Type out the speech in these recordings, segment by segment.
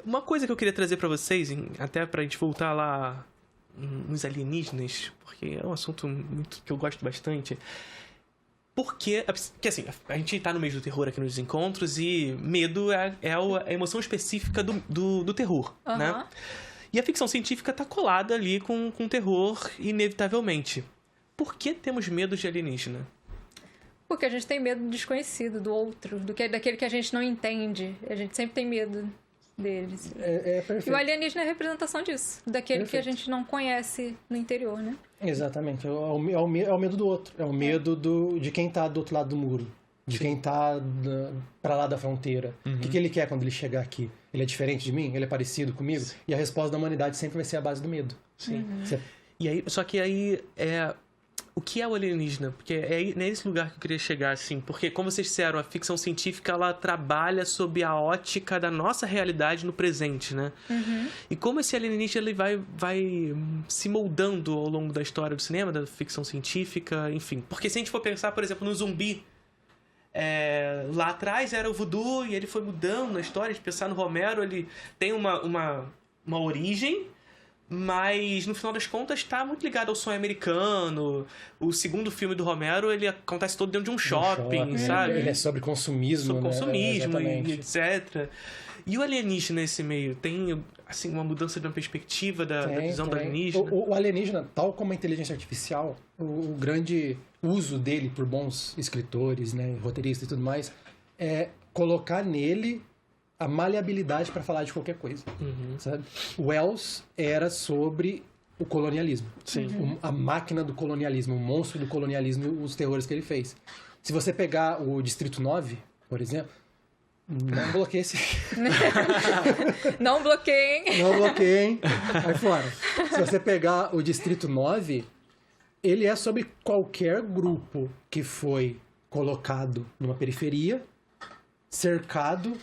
uma coisa que eu queria trazer pra vocês, até pra gente voltar lá nos alienígenas, porque é um assunto muito, que eu gosto bastante. Porque assim, a gente tá no mês do terror aqui nos encontros e medo é a emoção específica do terror, né? E a ficção científica tá colada ali com terror, inevitavelmente. Por que temos medo de alienígena? Porque a gente tem medo do desconhecido, do outro, daquele que a gente não entende. A gente sempre tem medo deles. Perfeito. E o alienígena é a representação disso, daquele que a gente não conhece no interior, né? Exatamente. É o medo do outro. É o medo de quem tá do outro lado do muro. De quem tá pra lá da fronteira. O que ele quer quando ele chegar aqui? Ele é diferente de mim? Ele é parecido comigo? Sim. E a resposta da humanidade sempre vai ser a base do medo. Sim. E aí, só que aí o que é o alienígena? Porque é nesse lugar que eu queria chegar, assim. Porque, como vocês disseram, a ficção científica, ela trabalha sob a ótica da nossa realidade no presente, né? E como esse alienígena, ele vai se moldando ao longo da história do cinema, da ficção científica, enfim. Porque se a gente for pensar, por exemplo, no zumbi, lá atrás era o voodoo e ele foi mudando na história. De pensar no Romero, ele tem uma origem, mas no final das contas está muito ligado ao sonho americano. O segundo filme do Romero, ele acontece todo dentro de um shopping, sabe? Ele é sobre consumismo, sobre consumismo e etc. E o alienígena nesse meio tem assim uma mudança de uma perspectiva da visão do alienígena? O alienígena, tal como a inteligência artificial, o grande uso dele por bons escritores, né, roteiristas e tudo mais, é colocar nele a maleabilidade para falar de qualquer coisa, sabe? O Wells era sobre o colonialismo. Sim. A máquina do colonialismo, o monstro do colonialismo, os terrores que ele fez. Se você pegar o Distrito 9, por exemplo, não bloqueie esse... Não bloqueiem. Não bloqueiem. Vai fora. Se você pegar o Distrito 9, ele é sobre qualquer grupo que foi colocado numa periferia, cercado,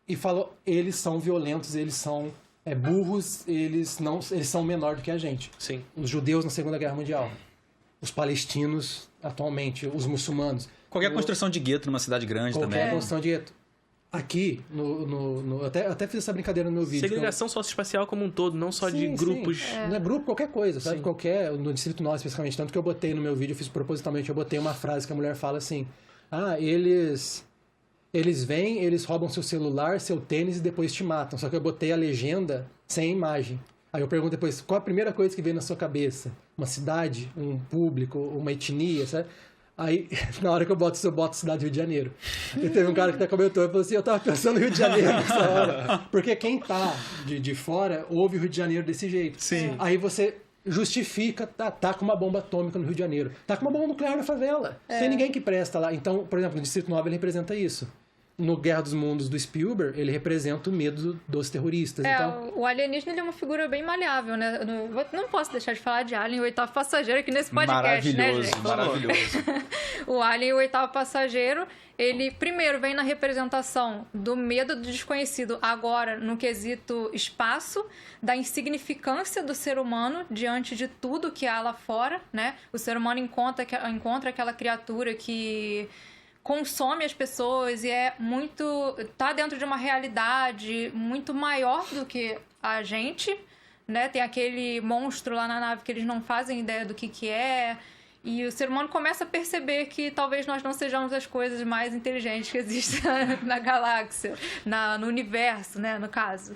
e falou, eles são violentos, eles são burros, eles são menor do que a gente. Sim. Os judeus na Segunda Guerra Mundial, os palestinos atualmente, os muçulmanos. Qualquer construção de gueto numa cidade grande também. Qualquer construção de gueto. Aqui, até fiz essa brincadeira no meu vídeo. Segregação socioespacial como um todo, não só de grupos. Não é grupo, qualquer coisa, sabe? No Distrito 9, especificamente. Tanto que eu botei no meu vídeo, eu fiz propositalmente, eu botei uma frase que a mulher fala assim, eles vêm, eles roubam seu celular, seu tênis e depois te matam. Só que eu botei a legenda sem a imagem. Aí eu pergunto depois, qual a primeira coisa que veio na sua cabeça? Uma cidade, um público, uma etnia, sabe? Aí, na hora que eu boto isso, eu boto cidade do Rio de Janeiro. E teve um cara que até comentou, ele falou assim, eu tava pensando no Rio de Janeiro nessa hora. Porque quem tá de fora ouve o Rio de Janeiro desse jeito. Sim. Aí você justifica, tá com uma bomba atômica no Rio de Janeiro. Tá com uma bomba nuclear na favela. Tem ninguém que presta lá. Então, por exemplo, no Distrito 9 ele representa isso. No Guerra dos Mundos do Spielberg, ele representa o medo dos terroristas. Então... O alienígena ele é uma figura bem maleável, né? Não posso deixar de falar de Alien, o Oitavo Passageiro, aqui nesse podcast, né, gente? Maravilhoso. O Alien, o Oitavo Passageiro, ele primeiro vem na representação do medo do desconhecido, agora no quesito espaço, da insignificância do ser humano diante de tudo que há lá fora, né? O ser humano encontra aquela criatura que consome as pessoas e tá dentro de uma realidade muito maior do que a gente, né? Tem aquele monstro lá na nave que eles não fazem ideia do que é, e o ser humano começa a perceber que talvez nós não sejamos as coisas mais inteligentes que existem na galáxia, no universo, né, no caso.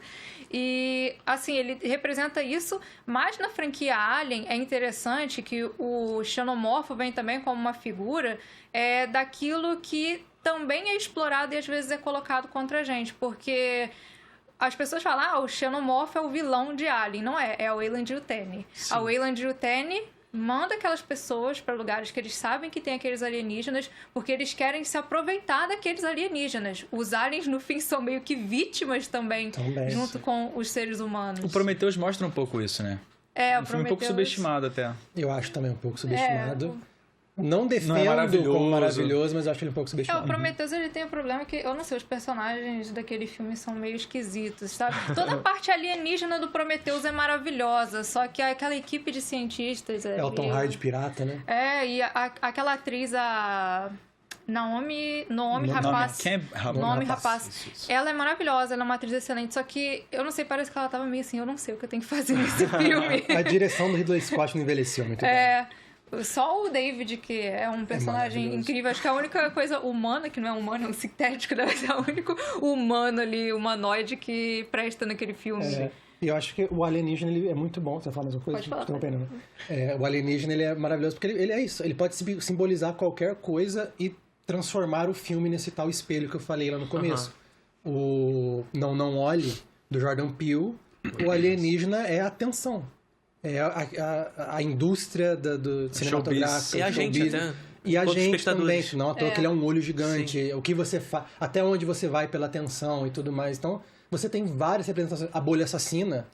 E, assim, ele representa isso, mas na franquia Alien é interessante que o xenomorfo vem também como uma figura daquilo que também é explorado e às vezes é colocado contra a gente, porque as pessoas falam, o xenomorfo é o vilão de Alien. Não é, é o Weyland-Yutani. A Weyland-Yutani manda aquelas pessoas para lugares que eles sabem que tem aqueles alienígenas, porque eles querem se aproveitar daqueles alienígenas. Os aliens, no fim, são meio que vítimas também junto com os seres humanos. O Prometheus mostra um pouco isso, né? O filme um pouco subestimado até. Eu acho também um pouco subestimado. Não defendo como maravilhoso, mas eu acho ele um pouco subestimado. O Prometheus, ele tem um problema que, eu não sei, os personagens daquele filme são meio esquisitos, sabe? Toda a parte alienígena do Prometheus é maravilhosa, só que aquela equipe de cientistas... É o Tom Hardy pirata, né? E aquela atriz, Naomi Naomi Rapace. Naomi Rapace. Isso. Ela é maravilhosa, ela é uma atriz excelente, só que eu não sei, parece que ela tava meio assim, eu não sei o que eu tenho que fazer nesse filme. A direção do Ridley Scott não envelheceu muito bem. Só o David, que é um personagem maravilhoso. incrível. Acho que a única coisa humana, que não é humano, é um sintético, deve ser o único humano ali, humanoide que presta naquele filme. E eu acho que o alienígena ele é muito bom. Você fala mais uma coisa? Pode falar. Interrompendo, né? O alienígena ele é maravilhoso porque ele é isso. Ele pode simbolizar qualquer coisa e transformar o filme nesse tal espelho que eu falei lá no começo. O Não Olhe, do Jordan Peele, o alienígena é a tensão. É a indústria do cinematográfico. E a gente até. E a Outros gente também, espectadores. não à toa que ele é um olho gigante, o que você faz, até onde você vai pela atenção e tudo mais. Então, você tem várias representações. A bolha assassina.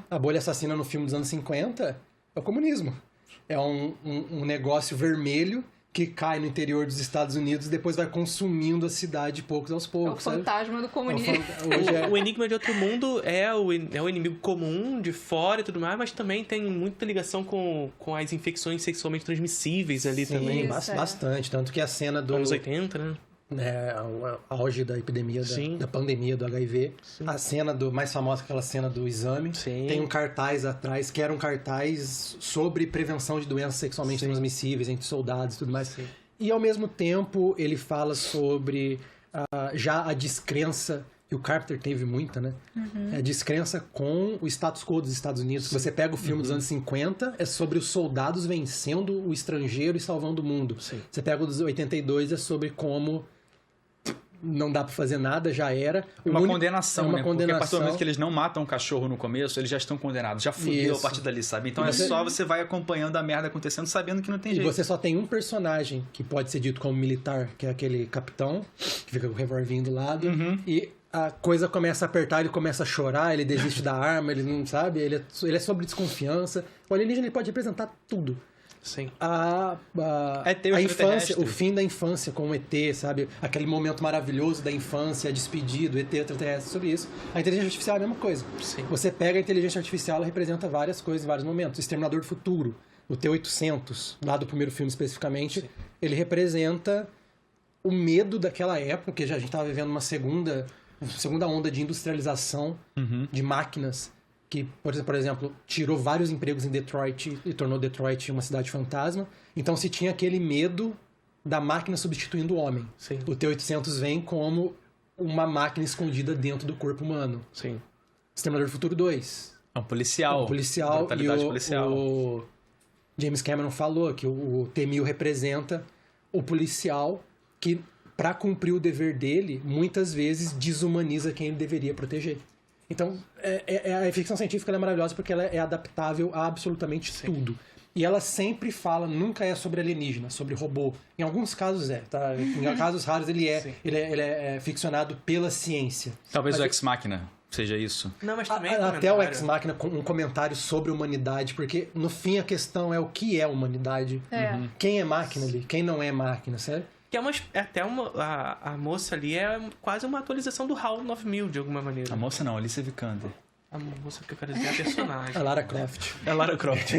A bolha assassina no filme dos anos 50 é o comunismo. É um negócio vermelho que cai no interior dos Estados Unidos e depois vai consumindo a cidade poucos aos É o poucos. sabe? fantasma do comunismo. Hoje O Enigma de Outro Mundo é o inimigo comum de fora e tudo mais, mas também tem muita ligação com as infecções sexualmente transmissíveis ali Sim, também. bastante. Tanto que a cena do... Anos 80, né? o auge da epidemia, da pandemia do HIV. A cena mais famosa, aquela cena do exame. Sim. Tem um cartaz atrás, que era um cartaz sobre prevenção de doenças sexualmente transmissíveis entre soldados e tudo mais. Sim. E ao mesmo tempo ele fala sobre já a descrença, e o Carpenter teve muita, né? A descrença com o status quo dos Estados Unidos. Você pega o filme dos anos 50, é sobre os soldados vencendo o estrangeiro e salvando o mundo. Sim. Você pega o dos 82, é sobre como não dá pra fazer nada, já era. Uma condenação, uma né? Porque a partir do momento que eles não matam um cachorro no começo, eles já estão condenados. Já fudeu a partir dali, sabe? Então só você vai acompanhando a merda acontecendo, sabendo que não tem jeito. E você só tem um personagem que pode ser dito como militar, que é aquele capitão, que fica com o revolvinho do lado, e a coisa começa a apertar, ele começa a chorar, ele desiste da arma, ele não sabe, ele é sobre desconfiança. O alienígena ele pode representar tudo. Sim. A infância, o fim da infância com o ET, sabe? Aquele momento maravilhoso da infância, despedido, ET, extraterrestre, sobre isso. A inteligência artificial é a mesma coisa. Sim. Você pega a inteligência artificial, ela representa várias coisas em vários momentos. O Exterminador do Futuro, o T-800, lá do primeiro filme especificamente, ele representa o medo daquela época, que a gente estava vivendo uma segunda onda de industrialização de máquinas, que, por exemplo, tirou vários empregos em Detroit e tornou Detroit uma cidade fantasma. Então se tinha aquele medo da máquina substituindo o homem. Sim. O T-800 vem como uma máquina escondida dentro do corpo humano. Sim. Exterminador do Futuro 2. É um policial. O policial Brutalidade e policial. o James Cameron falou que o T-1000 representa o policial que, para cumprir o dever dele, muitas vezes desumaniza quem ele deveria proteger. Então, a ficção científica ela é maravilhosa porque ela é adaptável a absolutamente tudo. E ela sempre fala, nunca é sobre alienígena, sobre robô. Em alguns casos tá? Em casos raros ele é ficcionado pela ciência. Talvez o Ex Machina seja isso. Não, mas também até o Ex Machina com um comentário sobre a humanidade, porque no fim a questão é o que é a humanidade. Quem é máquina ali, quem não é máquina, sério? Que a moça ali é quase uma atualização do HAL 9000, de alguma maneira. A moça não, Alicia Vikander. A moça que eu quero dizer é a personagem. A Lara Croft. É a Lara Croft.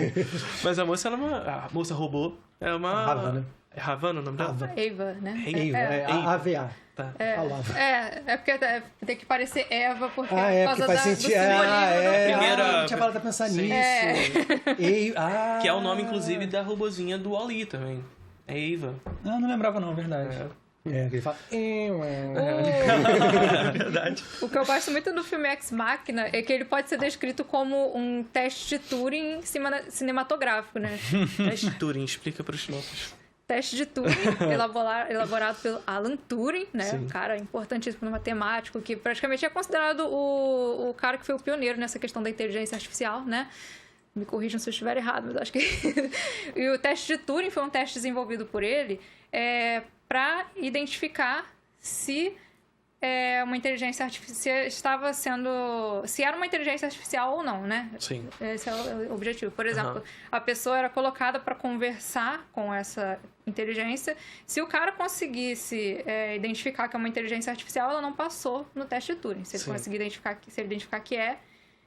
Mas a moça, a moça robô é uma... Havana. É Havana o nome dela? Eva, né? Ava, AVA. Tá. É porque tem que parecer Eva, porque porque faz sentido. primeira... Não tinha parado pra pensar nisso. Que é o nome, inclusive, da robozinha do Wall-E também. É Eva. Não lembrava não, verdade. Que ele fala... Verdade. O que eu gosto muito do filme Ex Machina é que ele pode ser descrito como um teste de Turing cinematográfico, né? Teste de Turing, explica para os nossos. Teste de Turing, elaborado pelo Alan Turing, né? Um cara importantíssimo matemático, que praticamente é considerado o cara que foi o pioneiro nessa questão da inteligência artificial, né? Me corrijam se eu estiver errado, mas acho que... E o teste de Turing foi um teste desenvolvido por ele para identificar se uma inteligência artificial estava sendo... Se era uma inteligência artificial ou não, né? Sim. Esse é o objetivo. Por exemplo, a pessoa era colocada para conversar com essa inteligência. Se o cara conseguisse identificar que é uma inteligência artificial, ela não passou no teste de Turing. Se ele conseguir identificar que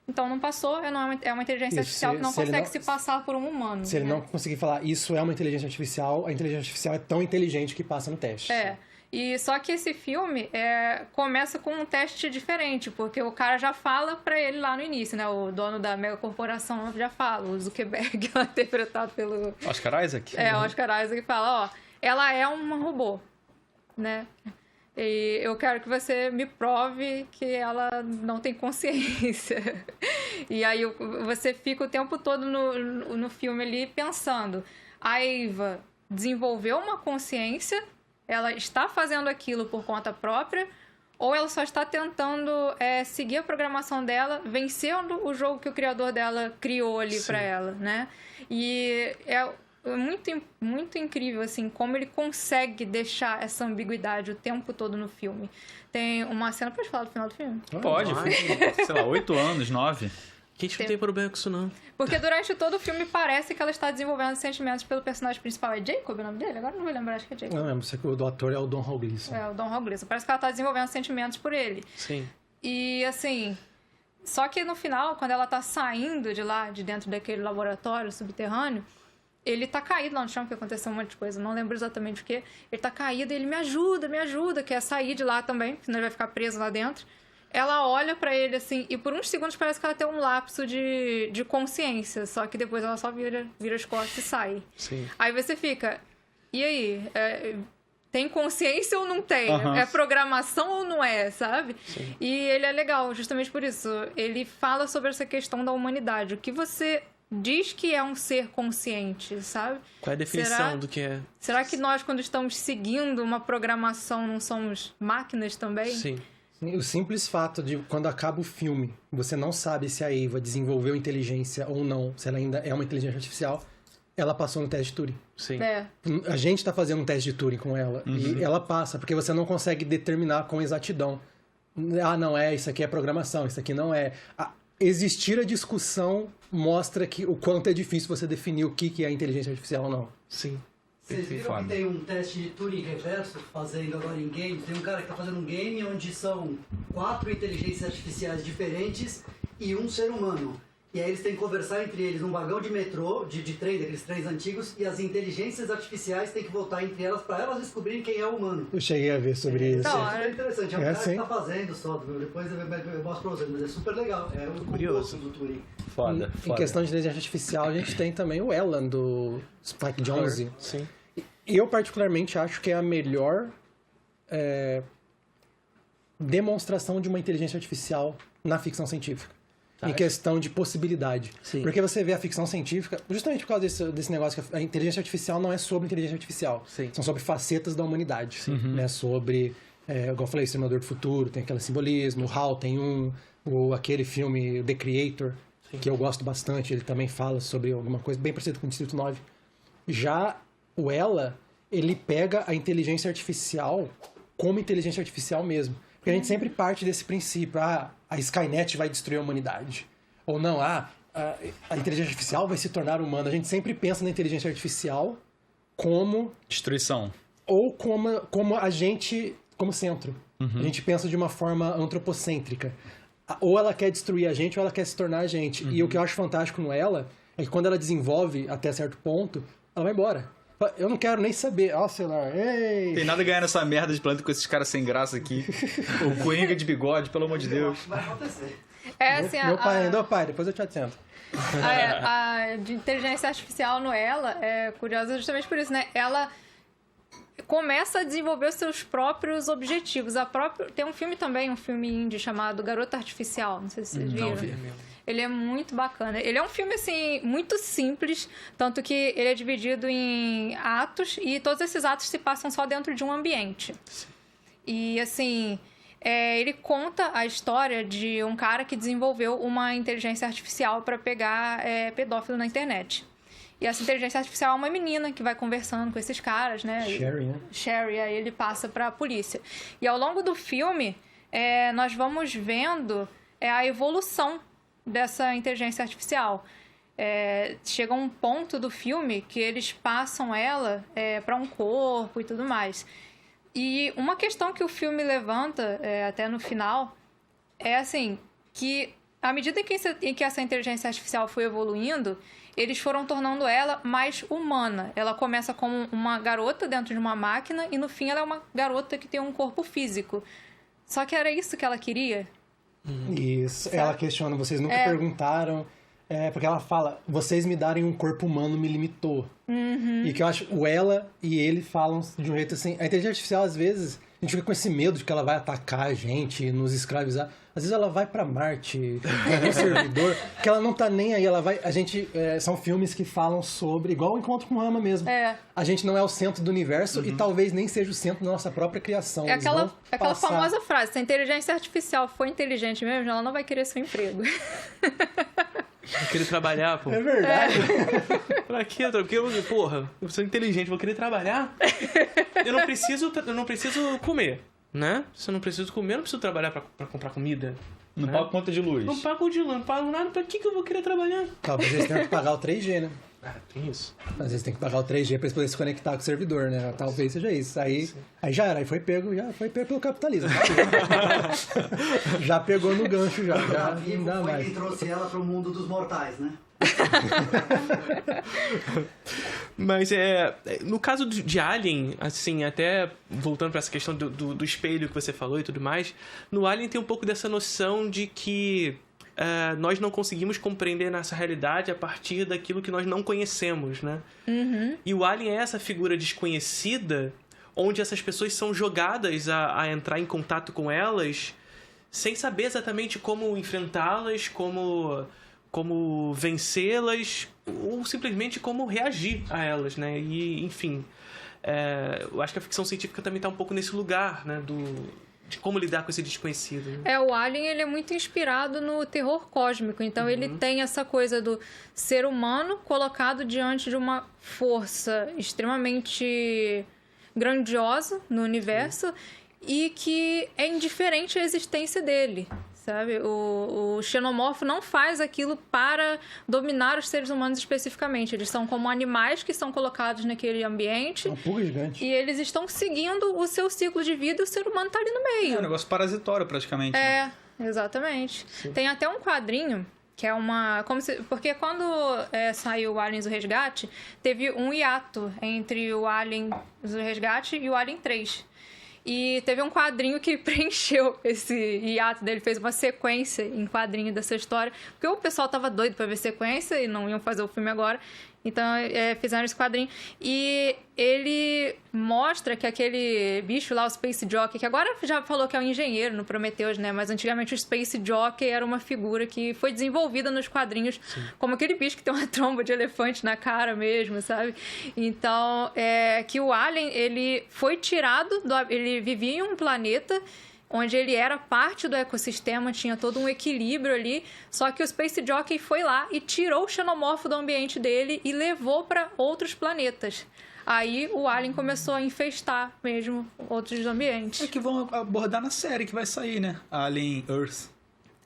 então não passou, é uma inteligência artificial que não consegue se passar por um humano. Se ele não conseguir falar, isso é uma inteligência artificial, a inteligência artificial é tão inteligente que passa no teste. E só que esse filme começa com um teste diferente, porque o cara já fala pra ele lá no início, né? O dono da megacorporação já fala, o Zuckerberg, interpretado pelo... Oscar Isaac? O Oscar Isaac fala, ela é uma robô, né? E eu quero que você me prove que ela não tem consciência. E aí você fica o tempo todo no filme ali pensando, a Eva desenvolveu uma consciência, ela está fazendo aquilo por conta própria, ou ela só está tentando seguir a programação dela, vencendo o jogo que o criador dela criou ali para ela, né? E é muito, muito incrível, assim, como ele consegue deixar essa ambiguidade o tempo todo no filme. Tem uma cena... Pode falar do final do filme? Pode, sei lá, 8 anos, 9... A gente não tem problema com isso, não. Porque durante todo o filme parece que ela está desenvolvendo sentimentos pelo personagem principal. É Jacob o nome dele? Agora não vou lembrar, acho que é Jacob. Não lembro, sei que o do ator é o Don Hall Gleason. É, o Don Hall Gleason. Parece que ela está desenvolvendo sentimentos por ele. Sim. E, assim... Só que no final, quando ela tá saindo de lá, de dentro daquele laboratório subterrâneo, ele tá caído lá no chão, porque aconteceu um monte de coisa, não lembro exatamente o que. Ele tá caído e ele me ajuda, quer sair de lá também, senão ele vai ficar preso lá dentro. Ela olha pra ele, assim, e por uns segundos parece que ela tem um lapso de consciência, só que depois ela só vira as costas e sai. Sim. Aí você fica, e aí? Tem consciência ou não tem? Uhum. É programação ou não é, sabe? Sim. E ele é legal, justamente por isso. Ele fala sobre essa questão da humanidade. O que você diz que é um ser consciente, sabe? Qual é a definição do que é? Será que nós, quando estamos seguindo uma programação, não somos máquinas também? Sim. O simples fato de, quando acaba o filme, você não sabe se a Eva desenvolveu inteligência ou não, se ela ainda é uma inteligência artificial, ela passou no teste de Turing. Sim. A gente está fazendo um teste de Turing com ela, e ela passa, porque você não consegue determinar com exatidão. Ah, não é, isso aqui é programação, isso aqui não é. Existir a discussão mostra que o quanto é difícil você definir o que é inteligência artificial ou não. Sim. Vocês viram que tem um teste de Turing reverso fazendo agora em game? Tem um cara que está fazendo um game onde são 4 inteligências artificiais diferentes e um ser humano. E aí eles têm que conversar entre eles num vagão de metrô, de trem, daqueles trens antigos, e as inteligências artificiais têm que voltar entre elas para elas descobrirem quem é o humano. Eu cheguei a ver sobre isso. Então, É interessante, é um cara sim. que está fazendo só, depois eu mostro para vocês, mas é super legal. É o Curioso. curioso do Turing. Foda, Em questão de inteligência artificial, a gente tem também o Alan, do Spike Jonze. Sim. E eu particularmente acho que é a melhor demonstração de uma inteligência artificial na ficção científica. Em questão de possibilidade. Sim. Porque você vê a ficção científica, justamente por causa desse negócio que a inteligência artificial não é sobre inteligência artificial. Sim. São sobre facetas da humanidade. Né? Sobre, igual eu falei, Exterminador do Futuro, tem aquele simbolismo, o HAL tem aquele filme The Creator, que eu gosto bastante, ele também fala sobre alguma coisa bem parecida com o Distrito 9. Já o Ela, ele pega a inteligência artificial como inteligência artificial mesmo. Porque a gente sempre parte desse princípio, a Skynet vai destruir a humanidade. Ou não, a inteligência artificial vai se tornar humana. A gente sempre pensa na inteligência artificial como... Destruição. Ou como a gente, como centro. A gente pensa de uma forma antropocêntrica. Ou ela quer destruir a gente, ou ela quer se tornar a gente. E o que eu acho fantástico no Ela é que quando ela desenvolve até certo ponto, ela vai embora. Eu não quero nem saber. Ó, celular. Ei! Tem nada a ganhar nessa merda de planeta com esses caras sem graça aqui. O Coringa de bigode, pelo amor de Deus. Vai acontecer. Assim, Meu pai ainda, pai, depois eu te atento. a de inteligência artificial no Ela é curiosa justamente por isso, né? Ela começa a desenvolver os seus próprios objetivos. Tem um filme também, um filme indie chamado Garota Artificial. Não sei se vocês viram. Não vi mesmo. Ele é muito bacana. Ele é um filme, assim, muito simples, tanto que ele é dividido em atos e todos esses atos se passam só dentro de um ambiente. E, assim, ele conta a história de um cara que desenvolveu uma inteligência artificial para pegar pedófilo na internet. E essa inteligência artificial é uma menina que vai conversando com esses caras, né? Sherry, né? Sherry, aí ele passa para a polícia. E ao longo do filme, nós vamos vendo a evolução dessa inteligência artificial. Chega um ponto do filme que eles passam ela para um corpo e tudo mais. E uma questão que o filme levanta até no final é assim, que à medida em que essa inteligência artificial foi evoluindo, eles foram tornando ela mais humana. Ela começa como uma garota dentro de uma máquina e no fim ela é uma garota que tem um corpo físico. Só que era isso que ela queria? Isso. Certo. Ela questiona, vocês nunca perguntaram... porque ela fala, vocês me darem um corpo humano me limitou. E que eu acho, ela e ele falam de um jeito assim... A inteligência artificial, às vezes, a gente fica com esse medo de que ela vai atacar a gente, nos escravizar. Às vezes ela vai pra Marte, no servidor, que ela não tá nem aí, ela vai... são filmes que falam sobre, igual o Encontro com Rama mesmo. A gente não é o centro do universo e talvez nem seja o centro da nossa própria criação. É aquela famosa frase, se a inteligência artificial for inteligente mesmo, ela não vai querer seu emprego. Vou querer trabalhar, pô. É verdade. Pra quê? Porque, porra, eu sou inteligente, vou querer trabalhar? Eu não preciso comer, né? Se eu não preciso comer, eu não preciso trabalhar pra comprar comida. Não pago conta de luz. Não pago de luz, não pago nada. Pra que eu vou querer trabalhar? Talvez eles tenham que pagar o 3G, né? Tem isso. Às vezes tem que pagar o 3G pra eles poderem se conectar com o servidor, né? Talvez seja isso. Aí já era, aí foi pego pelo capitalismo. Já pegou no gancho, já não dá Foi mais. quem trouxe ela pro mundo dos mortais, né? Mas no caso de Alien, assim, até voltando para essa questão do espelho que você falou e tudo mais, no Alien tem um pouco dessa noção de que nós não conseguimos compreender nossa realidade a partir daquilo que nós não conhecemos, né? E o Alien é essa figura desconhecida onde essas pessoas são jogadas a entrar em contato com elas sem saber exatamente como enfrentá-las, como vencê-las ou simplesmente como reagir a elas, né? E, enfim, eu acho que a ficção científica também está um pouco nesse lugar, né? De como lidar com esse desconhecido. Né? O Alien, ele é muito inspirado no terror cósmico. Então, ele tem essa coisa do ser humano colocado diante de uma força extremamente grandiosa no universo e que é indiferente à existência dele. Sabe? O xenomorfo não faz aquilo para dominar os seres humanos especificamente. Eles são como animais que são colocados naquele ambiente. Uma pulga gigante. E eles estão seguindo o seu ciclo de vida e o ser humano está ali no meio. É um negócio parasitório, praticamente. Né? Exatamente. Sim. Tem até um quadrinho que é uma... porque quando saiu o Aliens do Resgate, teve um hiato entre o Alien do Resgate e o Alien 3. E teve um quadrinho que preencheu esse hiato dele, fez uma sequência em quadrinho dessa história, porque o pessoal tava doido pra ver sequência e não iam fazer o filme agora, então fizeram esse quadrinho. E ele mostra que aquele bicho lá, o Space Jockey, que agora já falou que é um engenheiro no Prometheus, né? Mas antigamente o Space Jockey era uma figura que foi desenvolvida nos quadrinhos. Sim. Como aquele bicho que tem uma tromba de elefante na cara mesmo, sabe? Então, que o Alien, ele foi tirado, ele vivia em um planeta onde ele era parte do ecossistema, tinha todo um equilíbrio ali, só que o Space Jockey foi lá e tirou o xenomorfo do ambiente dele e levou para outros planetas. Aí o Alien começou a infestar mesmo outros ambientes. É que vão abordar na série que vai sair, né? Alien Earth.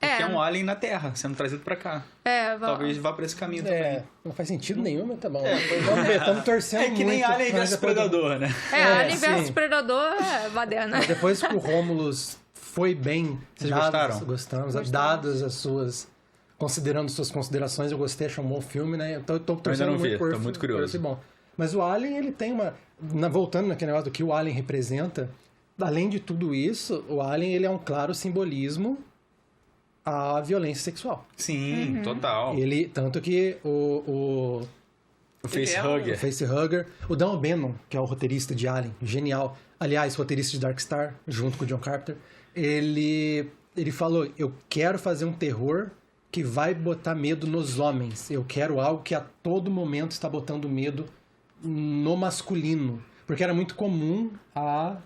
Que é um alien na Terra, sendo trazido pra cá. Talvez vá pra esse caminho também. Não faz sentido nenhum, mas tá bom. Vamos ver, estamos torcendo muito. É que nem Alien vs Predador, né? Alien vs Predador é baderna. Depois que o Romulus foi bem... Vocês gostaram? Gostamos. Dadas as suas... Considerando suas considerações, eu gostei, achei um bom filme, né? Então eu tô torcendo muito por... Tô muito curioso. Bom. Mas o Alien, ele tem uma... Voltando naquele negócio do que o Alien representa, além de tudo isso, o Alien, ele é um claro simbolismo à violência sexual. Sim, total. Ele, tanto que o facehugger. O facehugger. O Dan O'Bannon, que é o roteirista de Alien, genial. Aliás, roteirista de Dark Star, junto com o John Carpenter. Ele falou, eu quero fazer um terror que vai botar medo nos homens. Eu quero algo que a todo momento está botando medo no masculino. Porque era muito comum a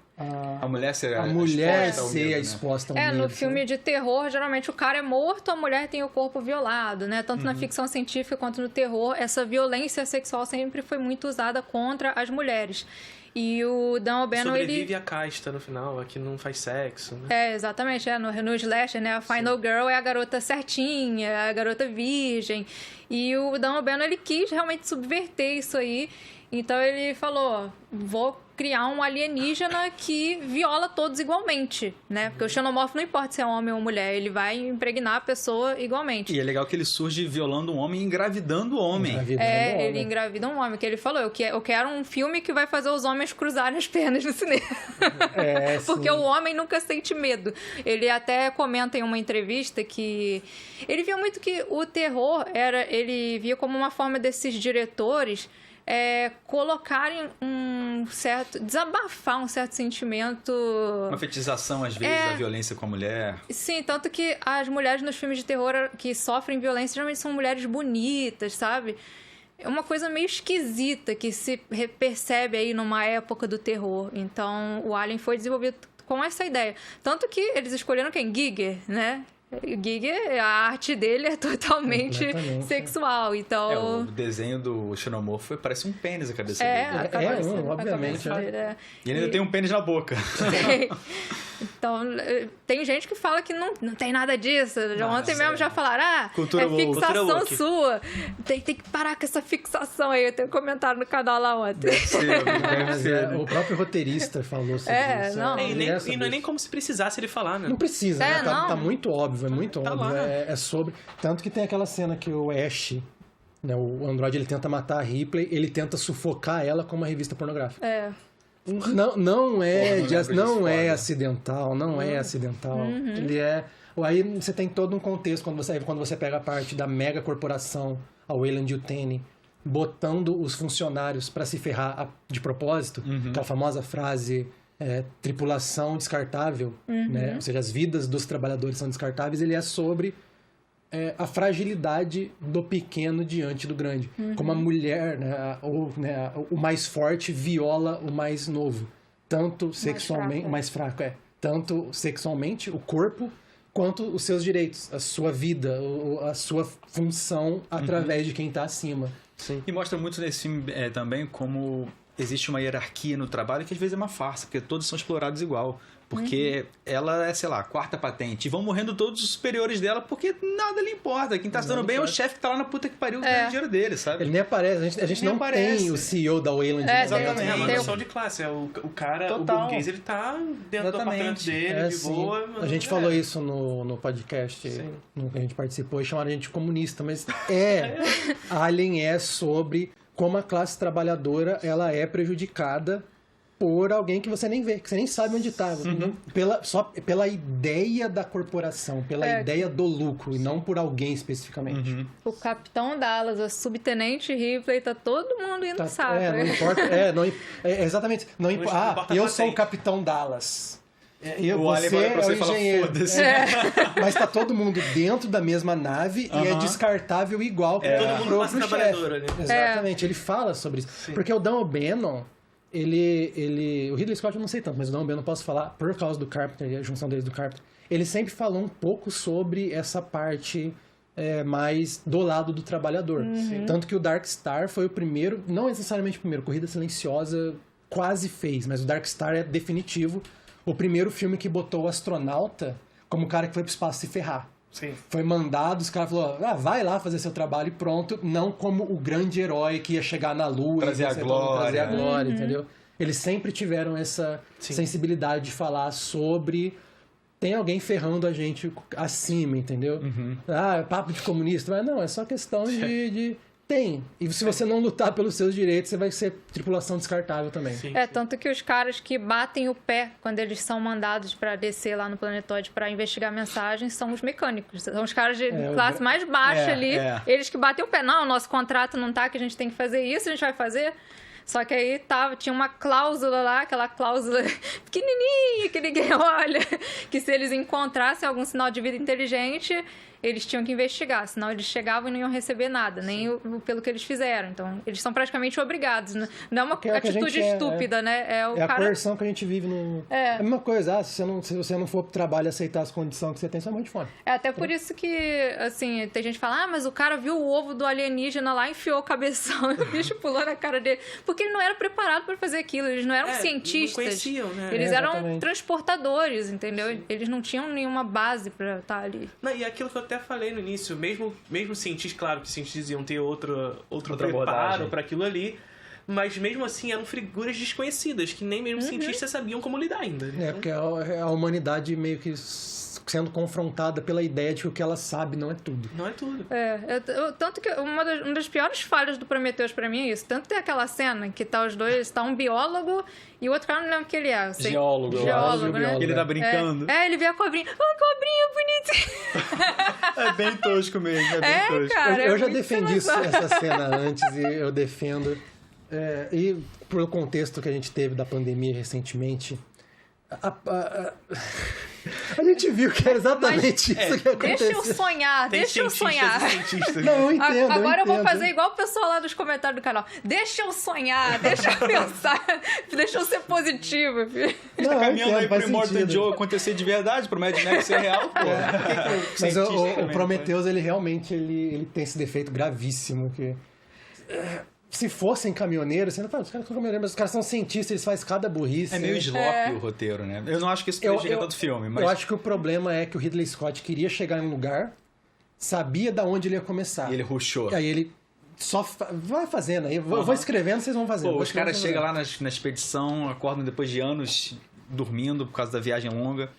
mulher ser exposta ao medo. No filme de terror, geralmente o cara é morto, a mulher tem o corpo violado, né? Tanto na ficção científica quanto no terror, essa violência sexual sempre foi muito usada contra as mulheres. E o Dan O'Bannon, sobrevive a casta no final, a que não faz sexo, né? Exatamente. No slasher, né? A Final Girl é a garota certinha, a garota virgem. E o Dan O'Bannon, ele quis realmente subverter isso aí. Então ele falou, vou criar um alienígena que viola todos igualmente, né? Porque o xenomorfo não importa se é homem ou mulher, ele vai impregnar a pessoa igualmente. E é legal que ele surge violando um homem e engravidando o homem. Ele engravida um homem, que ele falou, eu quero um filme que vai fazer os homens cruzarem as pernas no cinema. Porque o homem nunca sente medo. Ele até comenta em uma entrevista que ele via muito que o terror ele via como uma forma desses diretores colocarem desabafar um certo sentimento. Uma fetichização, às vezes, da violência com a mulher. Sim, tanto que as mulheres nos filmes de terror que sofrem violência geralmente são mulheres bonitas, sabe? É uma coisa meio esquisita que se percebe aí numa época do terror. Então, o Alien foi desenvolvido com essa ideia. Tanto que eles escolheram quem? Giger, né? Giger, a arte dele é totalmente sexual, então... O desenho do xenomorfo parece um pênis a cabeça dele. Obviamente. E ele ainda tem um pênis na boca. Tem. Então, tem gente que fala que não tem nada disso. Ontem mesmo já falaram, fixação sua. Tem que parar com essa fixação aí. Eu tenho um comentário no canal lá ontem. Deve ser. O próprio roteirista falou sobre isso. Não. E não é nem como se precisasse ele falar, né? Não precisa, né? Tá muito óbvio, Tá óbvio. É sobre... Tanto que tem aquela cena que o Ash, né, o androide, ele tenta matar a Ripley, ele tenta sufocar ela com uma revista pornográfica. Não é acidental, Ele é... Aí você tem todo um contexto quando você pega a parte da mega corporação, a Weyland-Yutani, botando os funcionários para se ferrar de propósito, aquela famosa frase... tripulação descartável, né? Ou seja, as vidas dos trabalhadores são descartáveis. Ele é sobre a fragilidade do pequeno diante do grande. Como a mulher, o mais forte viola o mais novo. Tanto sexualmente... O mais fraco, Tanto sexualmente, o corpo, quanto os seus direitos, a sua vida, a sua função através de quem está acima. Sim. E mostra muito nesse filme também como... existe uma hierarquia no trabalho que às vezes é uma farsa, porque todos são explorados igual. Porque ela é, sei lá, quarta patente. E vão morrendo todos os superiores dela porque nada lhe importa. Quem tá se dando bem é o chefe que tá lá na puta que pariu ganhando dinheiro dele, sabe? Ele nem aparece. A gente não tem o CEO da Weyland. Exatamente. É uma noção de classe. O cara, o burguês, ele tá dentro do apartamento dele, de boa. A gente falou isso no podcast no que a gente participou e chamaram a gente de comunista. Mas Alien é sobre... como a classe trabalhadora ela é prejudicada por alguém que você nem vê, que você nem sabe onde está. Só pela ideia da corporação, pela ideia do lucro, e não por alguém especificamente. O Capitão Dallas, a Subtenente Ripley, tá todo mundo indo saco. Não importa. Exatamente. Não importa. Eu sou o Capitão Dallas. Você é o engenheiro. Mas tá todo mundo dentro da mesma nave e é descartável igual para todo mundo passa trabalhadora, né? Exatamente, ele fala sobre isso. Sim. Porque o Dan O'Bannon, o Ridley Scott eu não sei tanto, mas o Dan O'Bannon eu posso falar por causa do Carpenter, a junção deles do Carpenter. Ele sempre falou um pouco sobre essa parte mais do lado do trabalhador. Tanto que o Dark Star foi o primeiro, não necessariamente o primeiro, Corrida Silenciosa quase fez, mas o Dark Star é definitivo. O primeiro filme que botou o astronauta como o cara que foi pro espaço se ferrar. Sim. Foi mandado, os caras falaram, vai lá fazer seu trabalho e pronto. Não como o grande herói que ia chegar na Lua trazer a glória, entendeu? Eles sempre tiveram essa sensibilidade de falar sobre... Tem alguém ferrando a gente acima, entendeu? Papo de comunista. Mas não, é só questão de... Tem. E se você não lutar pelos seus direitos, você vai ser tripulação descartável também. Sim. Tanto que os caras que batem o pé quando eles são mandados para descer lá no planetóide para investigar mensagens são os mecânicos. São os caras de classe mais baixa ali. Eles que batem o pé. Não, o nosso contrato não tá, que a gente tem que fazer isso, a gente vai fazer. Só que aí tinha uma cláusula lá, aquela cláusula pequenininha que ninguém olha, que se eles encontrassem algum sinal de vida inteligente, eles tinham que investigar, senão eles chegavam e não iam receber nada, nem pelo que eles fizeram. Então, eles são praticamente obrigados, né? Não é uma atitude estúpida, né? A coerção que a gente vive no... É a mesma coisa, se você não for pro trabalho e aceitar as condições que você tem, você vai morrer de fome. Até por isso que, assim, tem gente que fala, mas o cara viu o ovo do alienígena lá, enfiou o cabeção e o bicho pulou na cara dele. Porque ele não era preparado para fazer aquilo, eles não eram cientistas. Não conheciam, né? Eles eram transportadores, entendeu? Sim. Eles não tinham nenhuma base para estar ali. Não, e aquilo que eu até falei no início, mesmo cientistas, claro que cientistas iam ter outro preparo para aquilo ali, mas mesmo assim eram figuras desconhecidas, que nem mesmo cientistas sabiam como lidar ainda. Porque a humanidade meio que sendo confrontada pela ideia de que o que ela sabe não é tudo. Não é tudo. Tanto que uma das piores falhas do Prometheus pra mim é isso. Tanto tem aquela cena que tá os dois, tá um biólogo e o outro cara não lembro o que ele é. Geólogo, eu Geólogo, acho. né? Ele tá brincando. Ele vê a cobrinha. Cobrinha bonitinha. É bem tosco mesmo, é bem tosco. Cara, eu é já muito defendi engraçado. essa cena antes e eu defendo. E pelo contexto que a gente teve da pandemia recentemente, a gente viu que era exatamente isso que aconteceu. Deixa eu sonhar, Tem deixa eu cientistas sonhar. e cientistas. Não, eu entendo. Agora eu vou entendo. fazer igual o pessoal lá dos comentários do canal. Deixa eu sonhar, deixa eu pensar, deixa eu ser positivo, filho. Não, Tá eu caminhando entendo, aí faz pro Immortal sentido. Joe acontecer de verdade, pro Mad Max ser real, pô. Mas Cientista o também, Prometheus, ele realmente ele tem esse defeito gravíssimo que... Se fossem caminhoneiros, você não fala, os caras são caminhoneiros, mas os caras são cientistas, eles fazem cada burrice. É meio slop o roteiro, né? Eu não acho que isso prejudica tanto o filme, mas... Eu acho que o problema é que o Ridley Scott queria chegar em um lugar, sabia da onde ele ia começar. E ele rushou. E aí ele só vai fazendo. Aí eu vou escrevendo, vocês vão fazendo. Pô, Vou os caras escrevendo, chegam lá na expedição, acordam depois de anos dormindo por causa da viagem longa.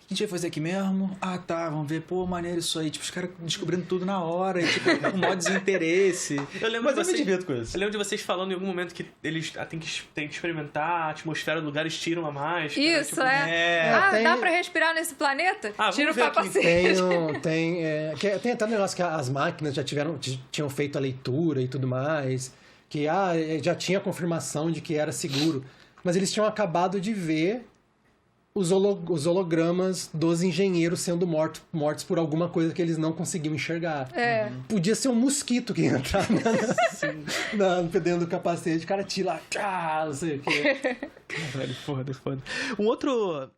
O que a gente vai fazer aqui mesmo? Ah, tá, vamos ver. Pô, maneiro isso aí. Tipo, os caras descobrindo tudo na hora, e, tipo, com maior desinteresse. Eu lembro Mas de eu me vocês, divirto com isso. Eu lembro de vocês falando em algum momento que eles têm que experimentar a atmosfera do lugar, eles tiram a máscara. Isso, tipo, tem- dá pra respirar nesse planeta? Ah, Tira o vamos ver aqui. capacete. Tem até um negócio que as máquinas já tinham feito a leitura e tudo mais, que já tinha confirmação de que era seguro. Mas eles tinham acabado de ver os hologramas dos engenheiros sendo mortos por alguma coisa que eles não conseguiam enxergar. Podia ser um mosquito que ia entrar dentro do capacete, o cara tira lá, não sei o quê. Caralho, foda. Um outro